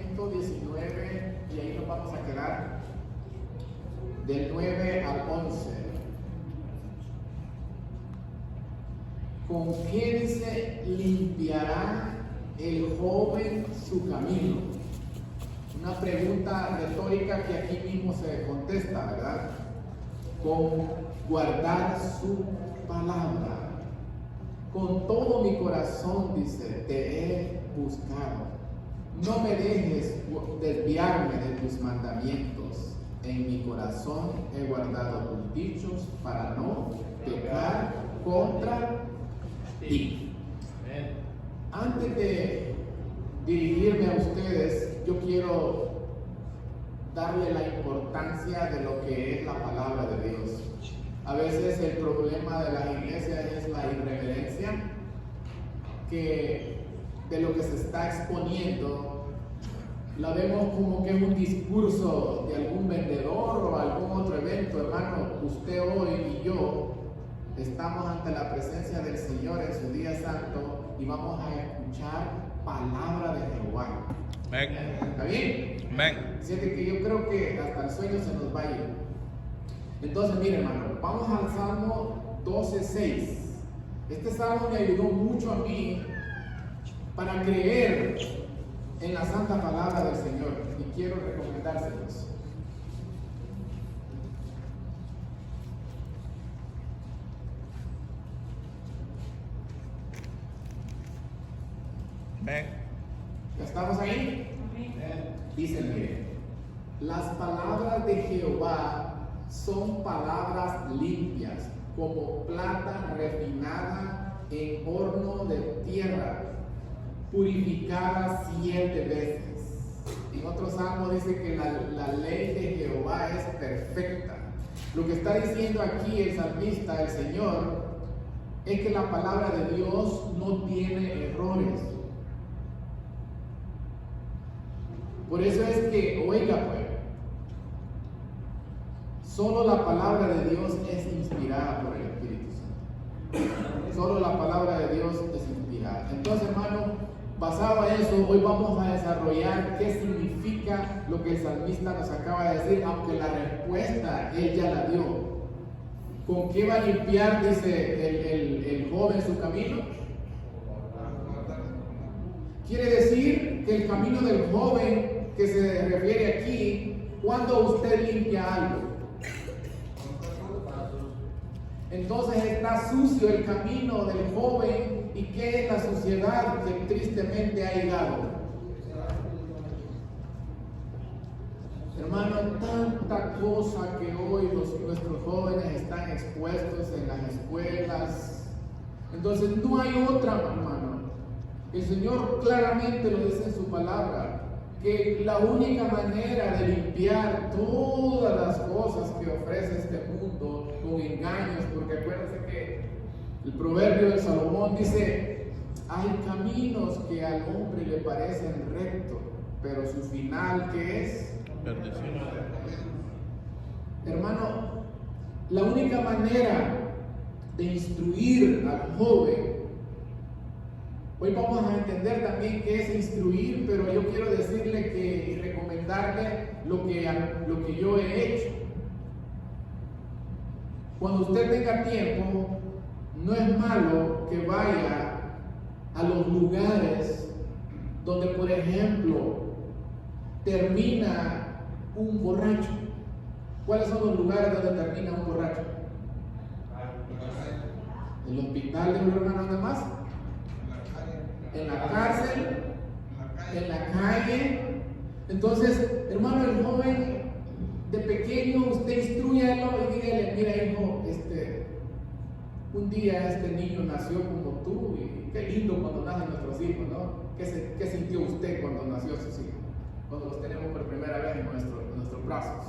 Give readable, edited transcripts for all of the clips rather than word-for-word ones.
119 y ahí nos vamos a quedar del 9 al 11. ¿Con qué dice limpiará el joven su camino? Una pregunta retórica que aquí mismo se contesta, ¿verdad? Con guardar su palabra. Con todo mi corazón, dice, te he buscado. No me dejes desviarme de tus mandamientos. En mi corazón he guardado tus dichos para no pecar contra ti. Antes de dirigirme a ustedes, yo quiero darle la importancia de lo que es la palabra de Dios. A veces el problema de las iglesias es la irreverencia, que de lo que se está exponiendo la vemos como que es un discurso de algún vendedor o algún otro evento. Hermano, usted hoy y yo estamos ante la presencia del Señor en su día santo y vamos a escuchar palabra de Jehová. Amén. ¿Está bien? Amén. Siente que yo creo que hasta el sueño se nos va a ir. Entonces, mire, hermano, vamos al Salmo 12:6. Este salmo me ayudó mucho a mí para creer en la santa palabra del Señor y quiero recomendárselos. Amén. ¿Ya estamos ahí? Dice, mire, las palabras de Jehová son palabras limpias, como plata refinada en horno de tierra, purificada 7 veces. En otro salmo dice que la ley de Jehová es perfecta. Lo que está diciendo aquí el salmista, el Señor, es que la palabra de Dios no tiene errores. Por eso es que, oiga pues, solo la palabra de Dios es inspirada por el Espíritu Santo. Solo la palabra de Dios es inspirada. Entonces, hermano, basado en eso, hoy vamos a desarrollar qué significa lo que el salmista nos acaba de decir, aunque la respuesta él ya la dio. ¿Con qué va a limpiar, dice el joven, su camino? Quiere decir que el camino del joven que se refiere aquí, cuando usted limpia algo, entonces está sucio el camino del joven. ¿Y qué es la suciedad que tristemente ha llegado? Hermano, tanta cosa que hoy nuestros jóvenes están expuestos en las escuelas. Entonces no hay otra, hermano. El Señor claramente lo dice en su palabra, que la única manera de limpiar todas las cosas que ofrece este mundo con engaños, porque acuérdense que el proverbio de Salomón dice, hay caminos que al hombre le parecen rectos, pero su final, ¿qué es? Perdición. Hermano, la única manera de instruir al joven, hoy vamos a entender también qué es instruir, pero yo quiero decirle que y recomendarle lo que yo he hecho. Cuando usted tenga tiempo, no es malo que vaya a los lugares donde, por ejemplo, termina un borracho. ¿Cuáles son los lugares donde termina un borracho? El hospital de un hermano nada más. En la cárcel, en la calle. Entonces, hermano, el joven de pequeño, usted instrúyalo y dígale, mira hijo, un día este niño nació como tú y qué lindo cuando nacen nuestros hijos, ¿no? ¿Qué sintió usted cuando nació sus hijos? Cuando los tenemos por primera vez en nuestros brazos.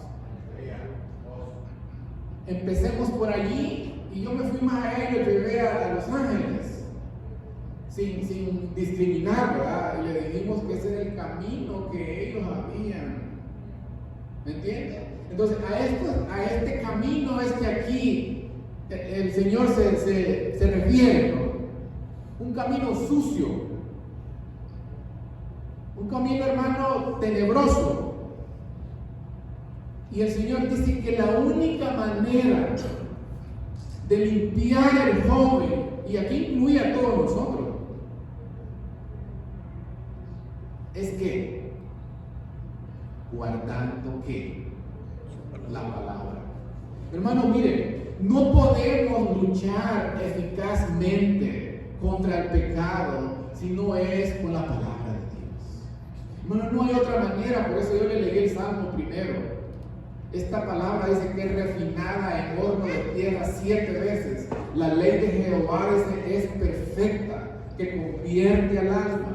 Empecemos por allí y yo me fui más allá y lo llevé a Los Ángeles. Sin discriminar, ¿verdad? Y le dijimos que ese era el camino que ellos habían. ¿Me entiendes? Entonces, a este camino es que aquí el Señor se refiere, ¿no? Un camino sucio. Un camino, hermano, tenebroso. Y el Señor dice que la única manera de limpiar el joven, y aquí incluye a todos nosotros, es que guardando ¿qué? La palabra. Hermano, mire, no podemos luchar eficazmente contra el pecado si no es con la palabra de Dios. Hermano, no hay otra manera. Por eso yo le leí el Salmo primero. Esta palabra dice que es refinada en horno de tierra 7 veces. La ley de Jehová es perfecta, que convierte al alma.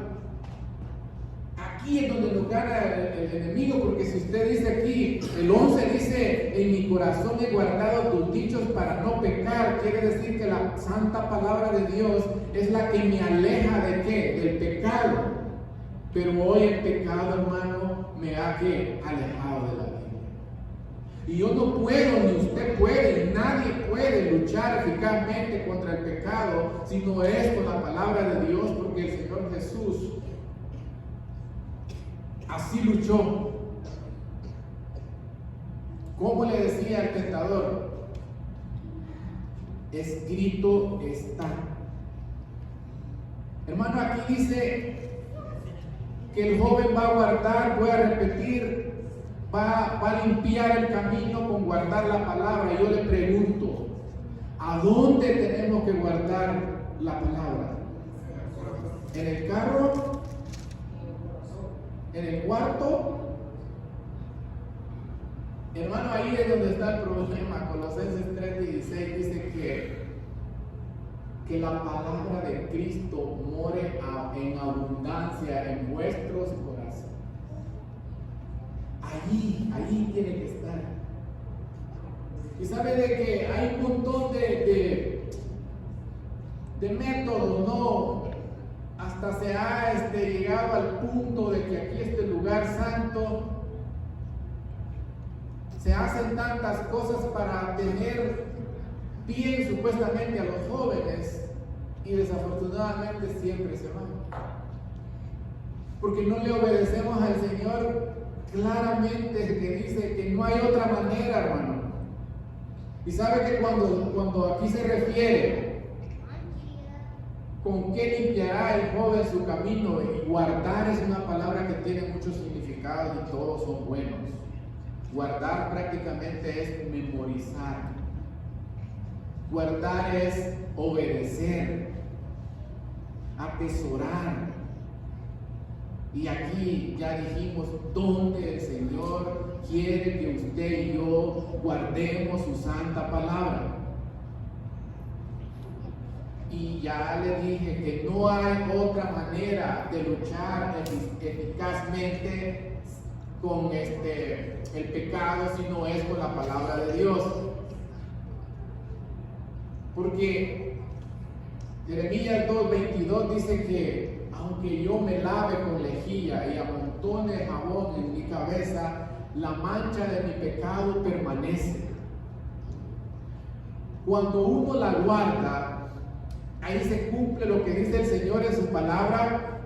Aquí es donde nos gana el enemigo, porque si usted dice aquí, el 11 dice, en mi corazón he guardado tus dichos para no pecar, quiere decir que la santa palabra de Dios es la que me aleja ¿de qué? Del pecado. Pero hoy el pecado, hermano, me ha alejado de la vida. Y yo no puedo, ni usted puede, ni nadie puede luchar eficazmente contra el pecado si no es con la palabra de Dios, porque el Señor Jesús así luchó. ¿Cómo le decía al tentador? Escrito está. Hermano, aquí dice que el joven va a guardar, voy a repetir, va a limpiar el camino con guardar la palabra. Y yo le pregunto, ¿a dónde tenemos que guardar la palabra? ¿En el carro? ¿En el cuarto? Hermano, ahí es donde está el problema. Colosenses 3:16 dice que la palabra de Cristo more en abundancia en vuestros corazones. Allí tiene que estar. Y sabe de que hay un montón de métodos, ¿no? Hasta se ha llegado al punto de que aquí este lugar santo se hacen tantas cosas para tener bien supuestamente a los jóvenes, y desafortunadamente siempre se van, porque no le obedecemos al Señor claramente, que dice que no hay otra manera, hermano. Y sabe que cuando aquí se refiere con qué limpiará el joven su camino, y guardar es una palabra que tiene muchos significados y todos son buenos. Guardar prácticamente es memorizar. Guardar es obedecer, atesorar. Y aquí ya dijimos dónde el Señor quiere que usted y yo guardemos su santa palabra. Y ya le dije que no hay otra manera de luchar eficazmente con el pecado si no es con la palabra de Dios. Porque Jeremías 2:22 dice que aunque yo me lave con lejía y amontone jabón en mi cabeza, la mancha de mi pecado permanece. Cuando uno la guarda, ahí se cumple lo que dice el Señor en su palabra,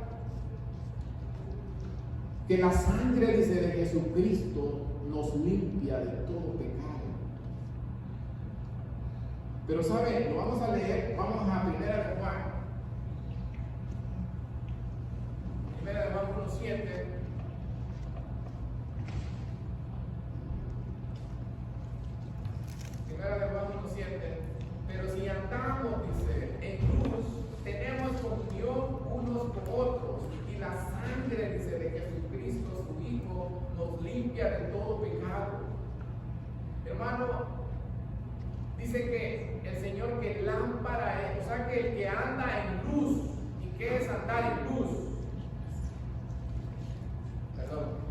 que la sangre, dice, de Jesucristo nos limpia de todo pecado. Pero sabe, lo vamos a leer, vamos a 1 de Juan. 1 de Juan 1:7. Primera de Juan 1:7. Pero si andamos, dice, en luz, tenemos comunión unos con otros, y la sangre, dice, de Jesucristo, su Hijo, nos limpia de todo pecado. Hermano, dice que el Señor, que lámpara es, o sea, que el que anda en luz. ¿Y qué es andar en luz? Perdón.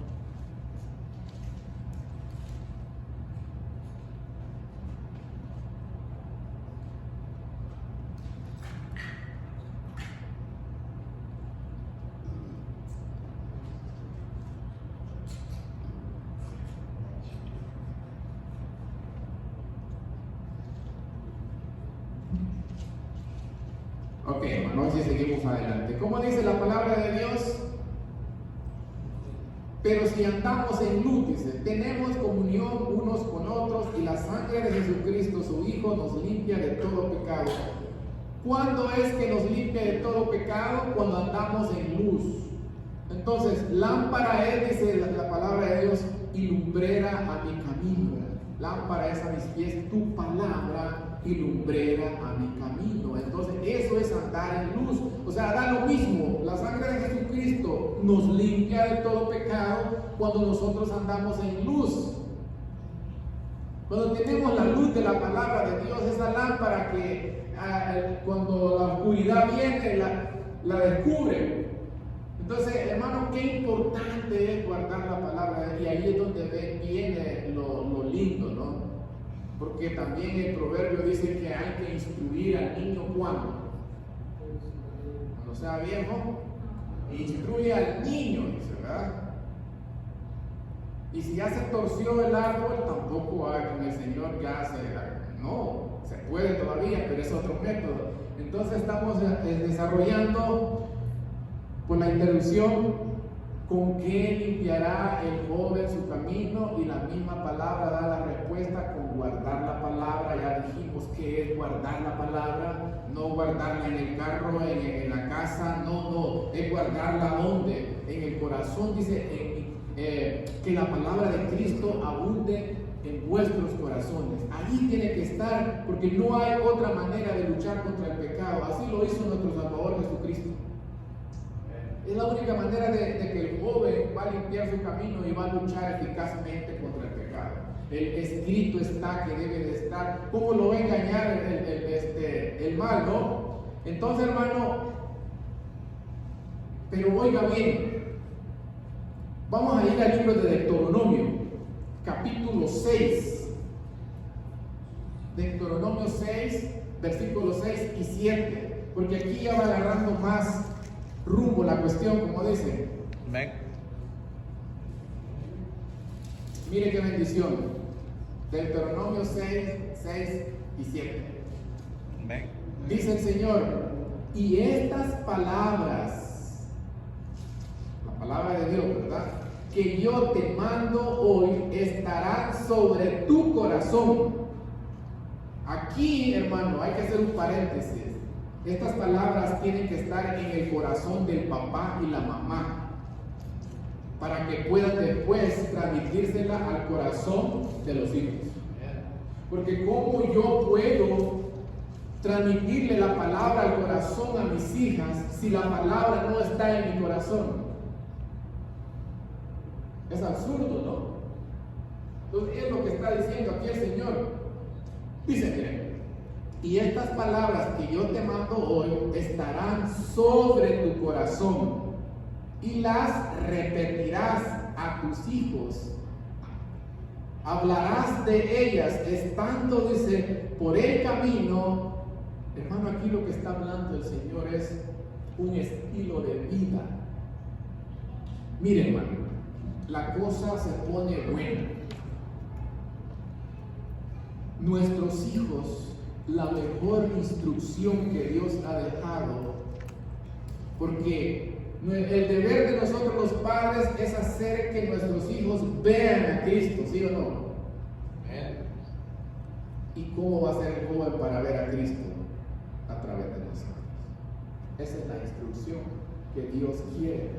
Ok, hermanos, y seguimos adelante. ¿Cómo dice la palabra de Dios? Pero si andamos en luz, dice, tenemos comunión unos con otros y la sangre de Jesucristo, su Hijo, nos limpia de todo pecado. ¿Cuándo es que nos limpia de todo pecado? Cuando andamos en luz. Entonces, lámpara es, dice la palabra de Dios, y lumbrera a mi camino. Lámpara es a mis pies tu palabra y lumbrera a mi camino. Entonces, eso es andar en luz. O sea, da lo mismo. La sangre de Jesucristo nos limpia de todo pecado cuando nosotros andamos en luz. Cuando tenemos la luz de la palabra de Dios, esa lámpara que cuando la oscuridad viene, la descubre. Entonces, hermano, qué importante es guardar la palabra de Dios. Y ahí es donde viene lo lindo, ¿no? Porque también el proverbio dice que hay que instruir al niño cuando sea viejo, instruye al niño, dice, ¿verdad? Y si ya se torció el árbol, tampoco con el Señor ya no, se puede todavía, pero es otro método. Entonces estamos desarrollando por la interrupción. ¿Con qué limpiará el joven su camino? Y la misma palabra da la respuesta: con guardar la palabra. Ya dijimos que es guardar la palabra, no guardarla en el carro, en la casa, no, es guardarla ¿dónde? En el corazón. Dice que la palabra de Cristo abunde en vuestros corazones. Allí tiene que estar, porque no hay otra manera de luchar contra el pecado. Así lo hizo nuestro Salvador Jesucristo. Es la única manera de que el joven va a limpiar su camino y va a luchar eficazmente contra el pecado. El escrito está que debe de estar. ¿Cómo lo va a engañar el mal, no? Entonces, hermano, pero oiga bien, vamos a ir al libro de Deuteronomio, capítulo 6. Deuteronomio 6, versículos 6 y 7, porque aquí ya va agarrando más rumbo la cuestión, como dice. Amén. Mire qué bendición. Deuteronomio 6 y 7. Amén. Dice el Señor: y estas palabras, la palabra de Dios, ¿verdad?, que yo te mando hoy, estarán sobre tu corazón. Aquí, hermano, hay que hacer un paréntesis. Estas palabras tienen que estar en el corazón del papá y la mamá, para que puedan después transmitírselas al corazón de los hijos. Porque ¿cómo yo puedo transmitirle la palabra al corazón a mis hijas si la palabra no está en mi corazón? Es absurdo, ¿no? Entonces es lo que está diciendo aquí el Señor. Dice, miren: y estas palabras que yo te mando hoy estarán sobre tu corazón, y las repetirás a tus hijos. Hablarás de ellas estando, dice, por el camino. Hermano, aquí lo que está hablando el Señor es un estilo de vida. Mire, hermano, la cosa se pone buena. Nuestros hijos, la mejor instrucción que Dios ha dejado, porque el deber de nosotros los padres es hacer que nuestros hijos vean a Cristo, ¿sí o no? ¿Y cómo va a ser el joven para ver a Cristo? A través de nosotros. Esa es la instrucción que Dios quiere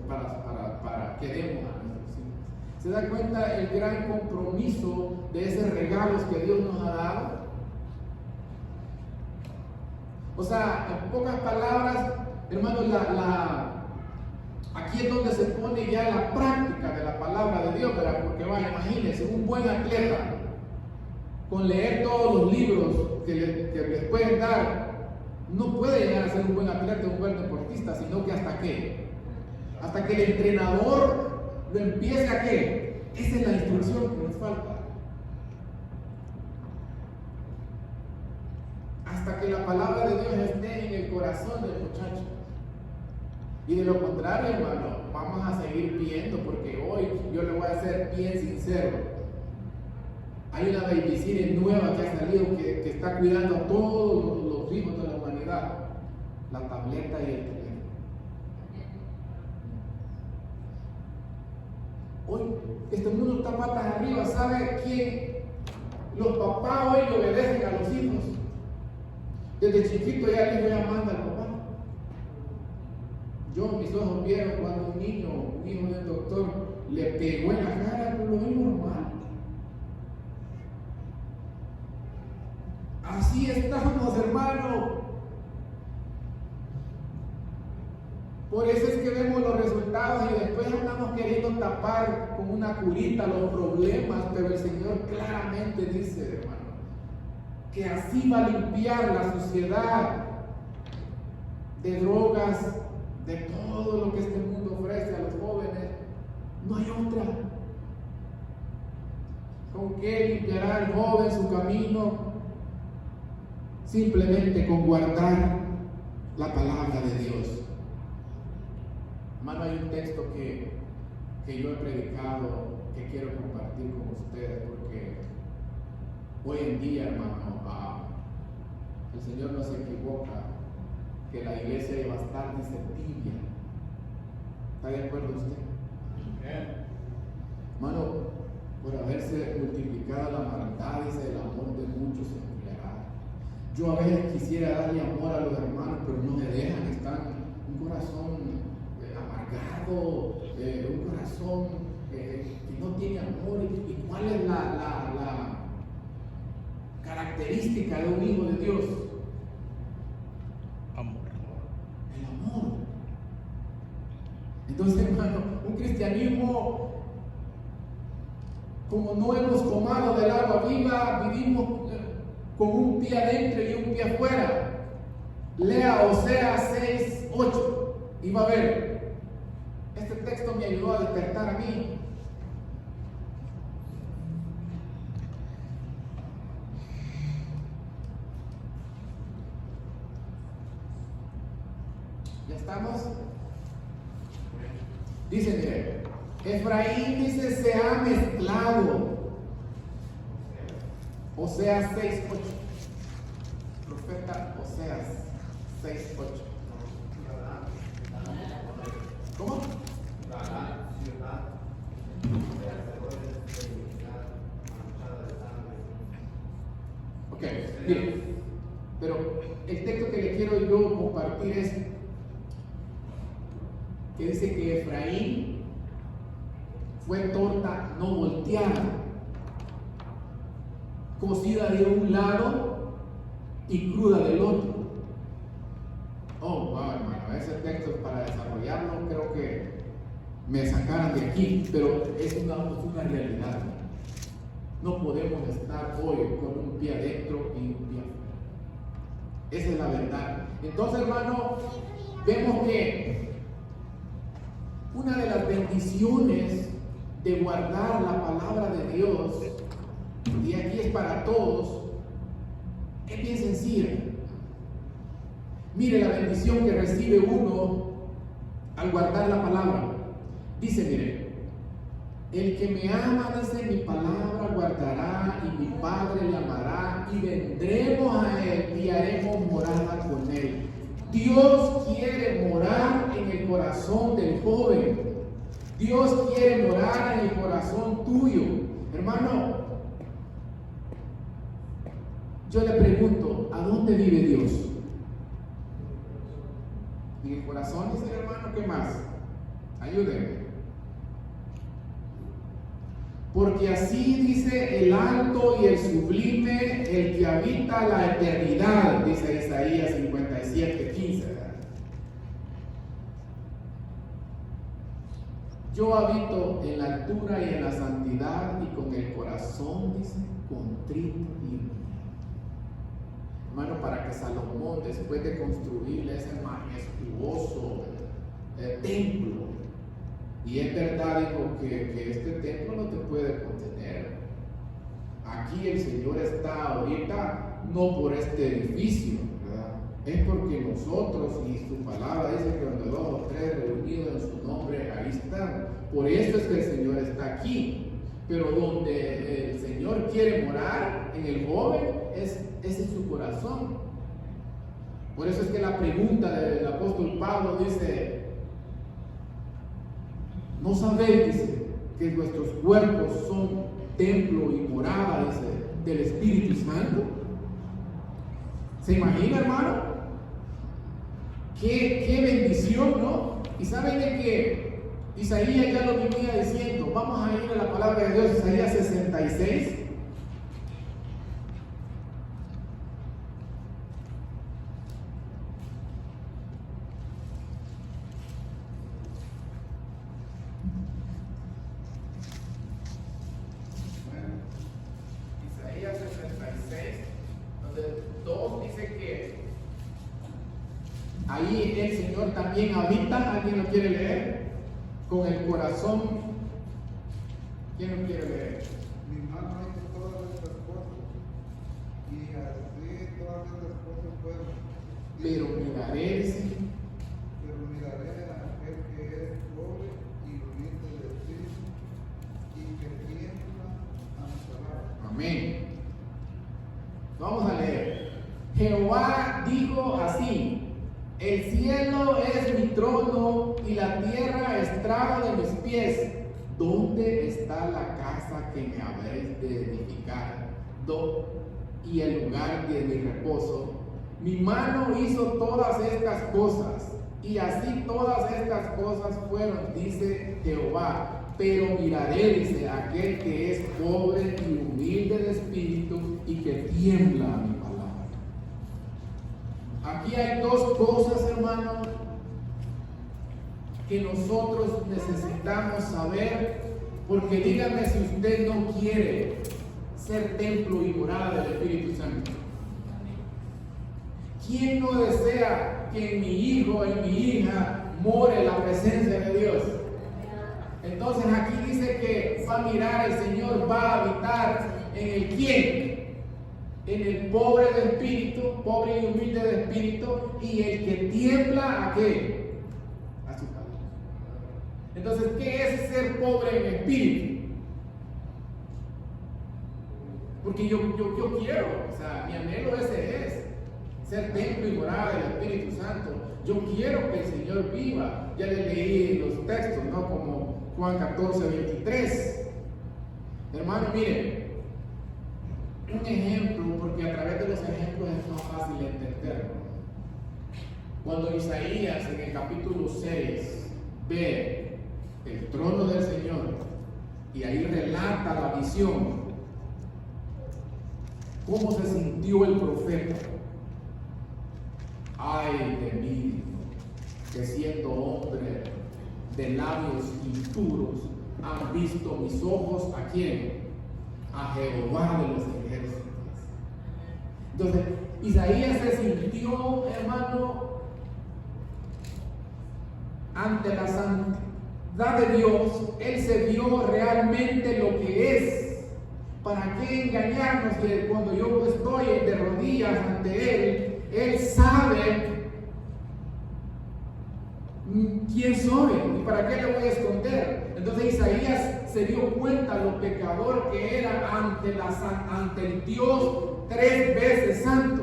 para que demos a nuestros hijos. ¿Se da cuenta el gran compromiso de esos regalos que Dios nos ha dado? O sea, en pocas palabras, hermano, aquí es donde se pone ya la práctica de la palabra de Dios, ¿verdad? Porque vaya, imagínense, un buen atleta, con leer todos los libros que les pueden dar, no puede llegar a ser un buen atleta, un buen deportista, sino que hasta que el entrenador lo empiece a qué. Esa es la instrucción que nos falta. Hasta que la palabra de Dios esté en el corazón del muchacho. Y de lo contrario, hermano, vamos a seguir viendo, porque hoy yo le voy a ser bien sincero. Hay una babysitter nueva que ha salido que está cuidando a todos los hijos de la humanidad: la tableta y el teléfono. Hoy este mundo está patas arriba. ¿Sabe quién? Los papás hoy le obedecen a los hijos. Desde chiquito ya el hijo ya manda al papá. Yo, mis ojos vieron cuando un hijo del doctor, le pegó en la cara, por lo mismo normal. Así estamos, hermano. Por eso es que vemos los resultados y después andamos queriendo tapar con una curita los problemas, pero el Señor claramente dice, hermano, que así va a limpiar la sociedad de drogas, de todo lo que este mundo ofrece a los jóvenes. No hay otra. ¿Con qué limpiará el joven su camino? Simplemente con guardar la palabra de Dios. Hermano, hay un texto que yo he predicado que quiero compartir con ustedes, porque hoy en día, hermano, el Señor no se equivoca, que la iglesia de bastardos se tibia. ¿Está de acuerdo usted? Hermano, por haberse multiplicado la maldad, dice, el amor de muchos se enfriará. Yo a veces quisiera darle amor a los hermanos, pero no me dejan. Están un corazón amargado, un corazón que no tiene amor. ¿Y cuál es la característica de un hijo de Dios? Amor. El amor. Entonces, hermano, un cristianismo, como no hemos tomado del agua viva, vivimos con un pie adentro y un pie afuera. Lea Oseas 6:8 y va a ver. Este texto me ayudó a despertar a mí. ¿Ya estamos? Dice, mire, Efraín dice se ha mezclado. Oseas 6:8. Profeta Oseas 6:8. ¿Cómo? Ok, bien. Pero el texto que le quiero yo compartir es que dice que Efraín fue torta no volteada, cocida de un lado y cruda del otro. Oh, wow, hermano, ese texto para desarrollarlo creo que me sacaran de aquí, pero es una realidad. No podemos estar hoy con un pie adentro y un pie afuera. Esa es la verdad. Entonces, hermano, vemos que una de las bendiciones de guardar la palabra de Dios, y aquí es para todos, es bien sencilla. Mire la bendición que recibe uno al guardar la palabra. Dice, mire, el que me ama, dice, mi palabra guardará, y mi Padre le amará, y vendremos a él y haremos morada con él. Dios quiere morar en el corazón del joven. Dios quiere morar en el corazón tuyo. Hermano, yo le pregunto, ¿a dónde vive Dios? ¿En el corazón? Dice el hermano, ¿qué más? Ayúdenme. Porque así dice el alto y el sublime, el que habita la eternidad, dice Isaías 57:15. Yo habito en la altura y en la santidad, y con el corazón, dice, contrito y humillado. Hermano, para que Salomón, después de construirle ese majestuoso templo, y es verdad, dijo, que este templo no te puede contener. Aquí el Señor está ahorita no por este edificio, ¿verdad? Es porque nosotros, y su palabra dice que donde 2 o 3 reunidos en su nombre, ahí están. Por eso es que el Señor está aquí. Pero donde el Señor quiere morar en el joven es en su corazón. Por eso es que la pregunta del apóstol Pablo dice, no sabéis, dice, que nuestros cuerpos son templo y morada, dice, del Espíritu Santo. ¿Se imagina, hermano? Qué bendición, ¿no? Y saben de que Isaías ya lo venía diciendo. Vamos a ir a la palabra de Dios, Isaías 66. Isaías 66, donde 2 dice que ahí el Señor también habita. ¿Alguien lo quiere leer? Con el corazón. ¿Quién lo quiere leer? Mi mano hizo todas estas cosas, y así todas estas cosas fueron. Pero miraré, dice, Pero miraré a aquel que es pobre y humilde de espíritu, y que tiembla ante la. amén. Vamos a leer. Jehová dijo así: el cielo es mi trono y la tierra estrado de mis pies. ¿Dónde está la casa que me habéis de edificar? Y el lugar de mi reposo. Mi mano hizo todas estas cosas, y así todas estas cosas fueron, dice Jehová. Pero miraré, dice, aquel que es pobre y humilde de espíritu y que tiembla a mi palabra. Aquí hay dos cosas, hermano, que nosotros necesitamos saber, porque dígame si usted no quiere ser templo y morada del Espíritu Santo. ¿Quién no desea que en mi hijo, en mi hija, more la presencia de Dios? Entonces aquí dice que va a mirar, el Señor va a habitar en el quién, en el pobre de espíritu, pobre y humilde de espíritu, y el que tiembla ¿a qué? A su palabra. Entonces, ¿qué es ser pobre en espíritu? Porque yo quiero, o sea, mi anhelo ese es ser templo y morada del Espíritu Santo. Yo quiero que el Señor viva. Ya le leí los textos, ¿no? Como Juan 14, 23. Hermano, miren, un ejemplo, porque a través de los ejemplos es más fácil entenderlo. Cuando Isaías en el capítulo 6 ve el trono del Señor y ahí relata la visión, ¿cómo se sintió el profeta? Ay de mí, que siendo hombre de labios impuros, han visto mis ojos ¿a quién? A Jehová de los ejércitos. Entonces, Isaías se sintió, hermano, ante la santidad de Dios. Él se vio realmente lo que es. ¿Para qué engañarnos que cuando yo estoy de rodillas ante Él sabe quién soy y para qué le voy a esconder? Entonces Isaías se dio cuenta lo pecador que era ante el Dios 3 veces santo.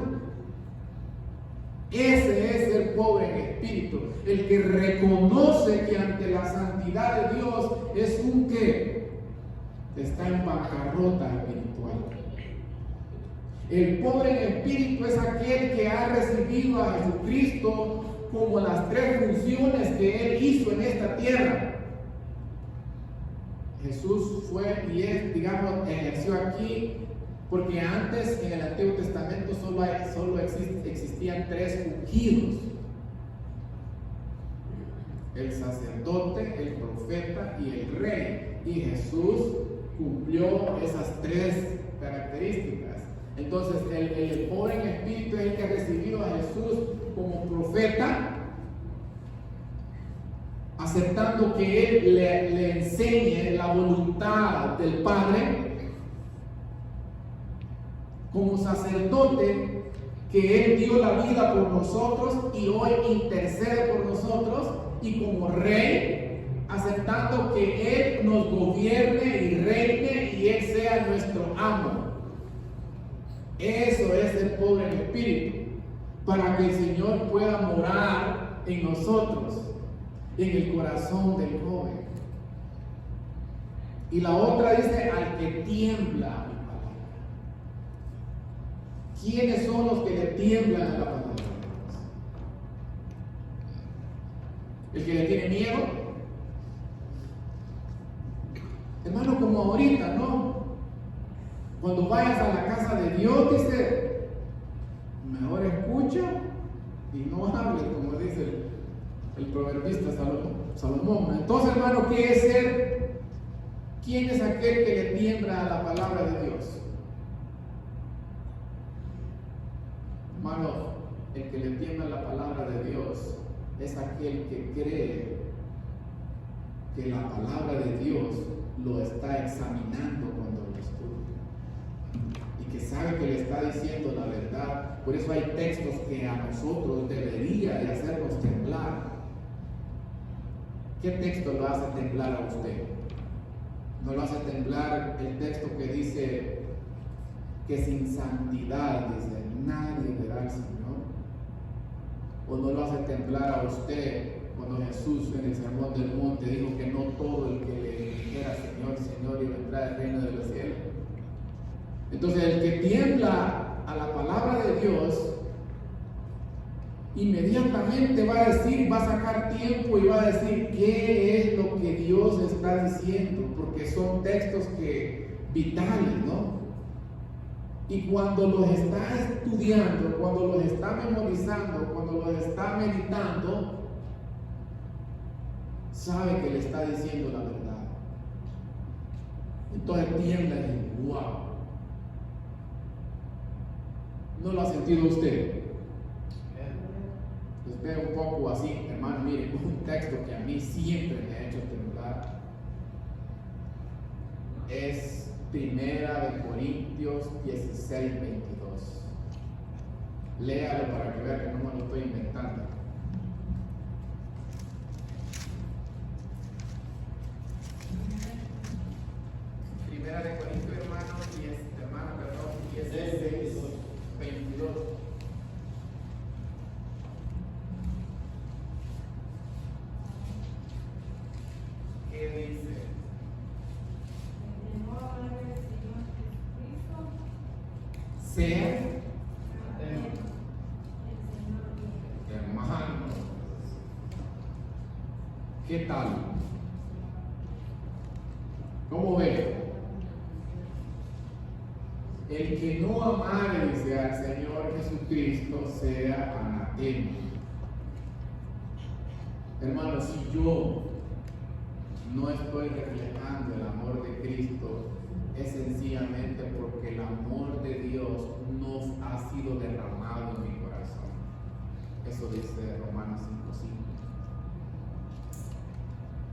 Ese es el pobre en espíritu, el que reconoce que ante la santidad de Dios es un que está en bancarrota espiritual. El pobre en espíritu es aquel que ha recibido a Jesucristo como las 3 funciones que Él hizo en esta tierra. Jesús fue y es, digamos, ejerció aquí, porque antes en el Antiguo Testamento solo existían 3 ungidos: el sacerdote, el profeta y el rey. Y Jesús cumplió esas 3 características. Entonces el pobre en espíritu es el que ha recibido a Jesús como profeta, aceptando que Él le enseñe la voluntad del Padre; como sacerdote, que Él dio la vida por nosotros y hoy intercede por nosotros; y como rey, aceptando que Él nos gobierne y reine y Él sea nuestro amo. Eso es el pobre en espíritu, para que el Señor pueda morar en nosotros, en el corazón del joven. Y la otra dice al que tiembla a mi palabra. ¿Quiénes son los que le tiemblan a la palabra? ¿El que le tiene miedo? Hermano, como ahorita, ¿no? Cuando vayas a la casa de Dios, dice, mejor escucha y no hables, como dice el proverbista Salomón. Entonces, hermano, ¿qué es ser? ¿Quién es aquel que le tiembla a la palabra de Dios? Hermano, el que le tiembla a la palabra de Dios es aquel que cree que la palabra de Dios lo está examinando cuando lo estudia y que sabe que le está diciendo la verdad. Por eso hay textos que a nosotros debería de hacernos temblar. ¿Qué texto lo hace temblar a usted? ¿No lo hace temblar el texto que dice que sin santidad, dice, nadie verá al Señor? ¿O no lo hace temblar a usted cuando Jesús en el Sermón del Monte dijo que no todo el que le dijera Señor, Señor iba a entrar al reino de los cielos? Entonces el que tiembla a la palabra de Dios inmediatamente va a decir, va a sacar tiempo y va a decir qué es lo que Dios está diciendo, porque son textos vitales, ¿no? Y cuando los está estudiando, cuando los está memorizando, cuando los está meditando, sabe que le está diciendo la verdad. Entonces tiembla y dice, wow. ¿No lo ha sentido usted? Les veo un poco así, hermano. Miren, un texto que a mí siempre me ha hecho temblar es Primera de Corintios 16, 22. Léalo para que vean que no me lo estoy inventando. Primera de Corintios, hermano, 16, 22. ¿Qué dice? Sea hermano, ¿qué tal? ¿Cómo ve? El que no amare, dice, al Señor Jesucristo sea anatema. Hermano, si yo no estoy reflejando el amor de Cristo, es sencillamente porque el amor de Dios no ha sido derramado en mi corazón. Eso dice Romanos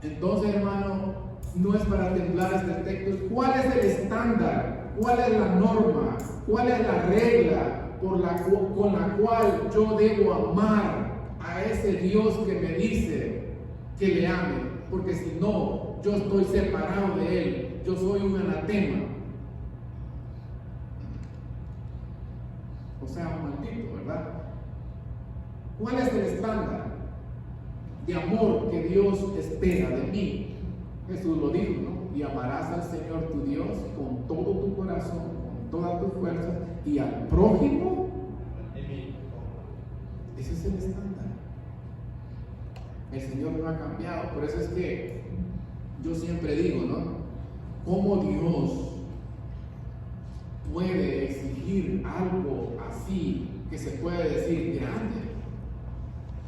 5:5. Entonces, hermano, no es para temblar este texto. ¿Cuál es el estándar? ¿Cuál es la norma? ¿Cuál es la regla con la cual yo debo amar a ese Dios que me dice que le ame? Porque si no, yo estoy separado de Él. Yo soy un anatema. O sea, un maldito, ¿verdad? ¿Cuál es el estándar de amor que Dios espera de mí? Jesús lo dijo, ¿no? Y amarás al Señor tu Dios con todo tu corazón, con todas tus fuerzas, y al prójimo. Ese es el estándar. El Señor no ha cambiado. Por eso es que yo siempre digo, ¿no? ¿Cómo Dios puede exigir algo así que se puede decir grande?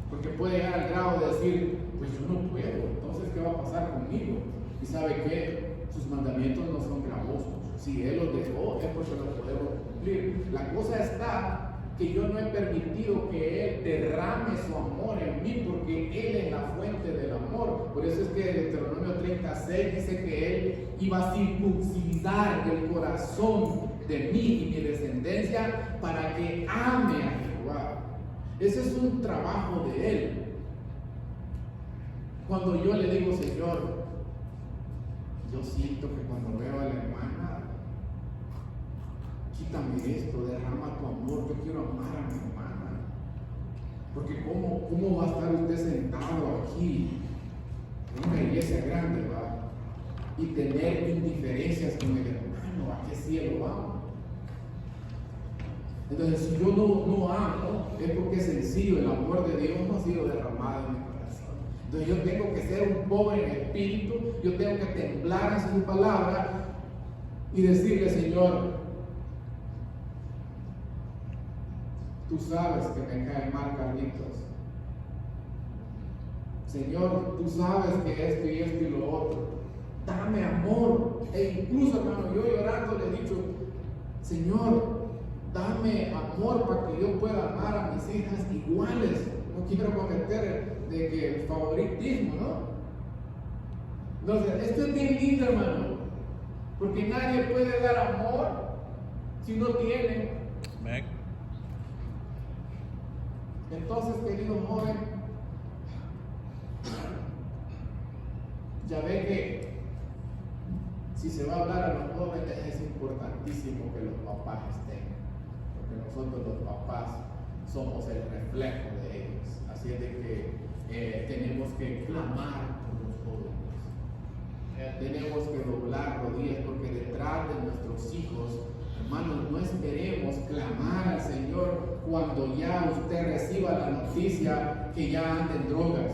Porque puede llegar al grado de decir, pues yo no puedo, entonces ¿qué va a pasar conmigo? Y sabe que sus mandamientos no son gravosos. Si Él los dejó, es porque los podemos cumplir. La cosa está que yo no he permitido que Él derrame su amor en mí, porque Él es la fuente del amor. Por eso es que Deuteronomio 36 dice que Él iba a circuncidar el corazón de mí y mi descendencia para que ame a Jehová. Ese es un trabajo de Él. Cuando yo le digo, Señor, yo siento que cuando veo a la hermana, quítame esto, derrama tu amor, yo quiero amar a mi hermana. Porque ¿cómo va a estar usted sentado aquí en una iglesia grande, va? y tener indiferencias con el hermano. ¿A qué cielo vamos? Entonces, si yo no amo, es porque sencillo, el amor de Dios no ha sido derramado en mi corazón. Entonces, yo tengo que ser un pobre en espíritu, yo tengo que temblar en su palabra y decirle: Señor, tú sabes que me cae mal Carlitos. Señor, tú sabes que esto y lo otro. Dame amor. E incluso, hermano, yo llorando le he dicho: Señor, dame amor para que yo pueda amar a mis hijas iguales. No quiero cometer de que el favoritismo, ¿no? Entonces, esto es bien lindo, hermano, porque nadie puede dar amor si no tiene. Amén. Entonces, querido joven, ya ve que si se va a hablar a los jóvenes, es importantísimo que los papás estén, porque nosotros los papás somos el reflejo de ellos. Así es de que tenemos que clamar por los jóvenes, tenemos que doblar rodillas, porque detrás de nuestros hijos, hermanos, no esperemos clamar al Señor cuando ya usted reciba la noticia que ya anda en drogas.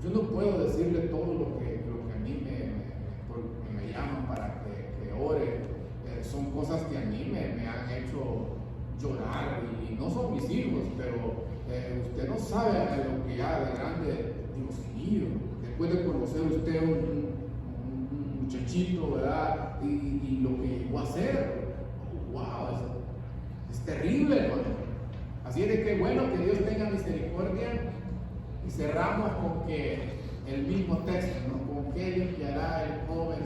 Yo no puedo decirle todo lo que a mí me llaman para que ore. Son cosas que a mí me han hecho llorar, y no son mis hijos, pero usted no sabe a lo que ya de grande, Dios mío, después de conocer usted un muchachito, ¿verdad? Y lo que llegó a hacer, wow, es terrible, hermano. Así es de que bueno, que Dios tenga misericordia. Y cerramos con que el mismo texto, ¿no? Con que limpiará el joven